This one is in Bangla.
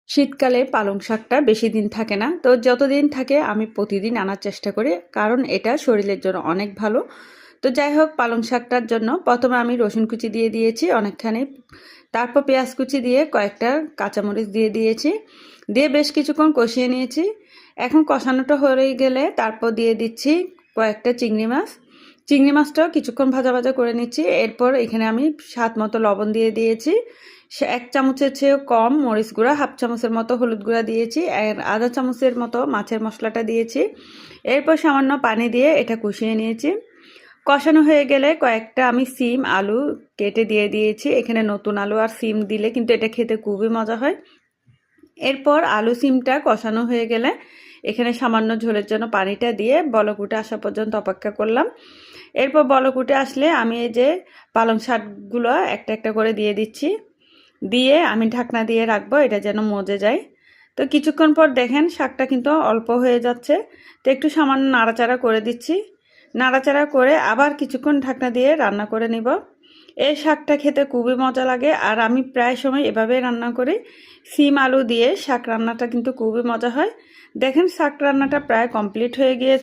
শীতকালে পালং শাকটা বেশি দিন থাকে না, তো যতদিন থাকে আমি প্রতিদিন আনার চেষ্টা করি, কারণ এটা শরীরের জন্য অনেক ভালো। তো যাই হোক, পালং শাকটার জন্য প্রথমে আমি রসুন কুচি দিয়ে দিয়েছি অনেকখানি, তারপর পেঁয়াজ কুচি দিয়ে কয়েকটা কাঁচামরিচ দিয়ে দিয়েছি, দিয়ে বেশ কিছুক্ষণ কষিয়ে নিয়েছি। এখন কষানোটা হয়ে গেলে তারপর দিয়ে দিচ্ছি কয়েকটা চিংড়ি মাছ। চিংড়ি মাছটাও কিছুক্ষণ ভাজা ভাজা করে নিচ্ছি। এরপর এখানে আমি স্বাদ মতো লবণ দিয়ে দিয়েছি, 1 চামচের চেয়েও কম মরিচ গুঁড়া, হাফ চামচের মতো হলুদ গুঁড়া দিয়েছি, আর আধা চামচের মতো মাছের মশলাটা দিয়েছি। এরপর সামান্য পানি দিয়ে এটা কষিয়ে নিয়েছি। কষানো হয়ে গেলে কয়েকটা আমি সিম আলু কেটে দিয়ে দিয়েছি। এখানে নতুন আলু আর সিম দিলে কিন্তু এটা খেতে খুবই মজা হয়। এরপর আলু সিমটা কষানো হয়ে গেলে এখানে সামান্য ঝোলের জন্য পানিটা দিয়ে বলক উঠে আসা পর্যন্ত অপেক্ষা করলাম। এরপর বলক উঠে আসলে আমি এই যে পালং শাকগুলো একটা একটা করে দিয়ে দিচ্ছি, দিয়ে আমি ঢাকনা দিয়ে রাখবো এটা যেন মজে যায়। তো কিছুক্ষণ পর দেখেন শাকটা কিন্তু অল্প হয়ে যাচ্ছে, তো একটু সামান্য নাড়াচাড়া করে দিচ্ছি। নাড়াচাড়া করে আবার কিছুক্ষণ ঢাকনা দিয়ে রান্না করে নিব। এই শাকটা খেতে খুবই মজা লাগে, আর আমি প্রায় সময় এভাবেই রান্না করি। সিম আলু দিয়ে শাক রান্নাটা কিন্তু খুবই মজা হয়। দেখেন শাক রান্নাটা প্রায় কমপ্লিট হয়ে গিয়েছে।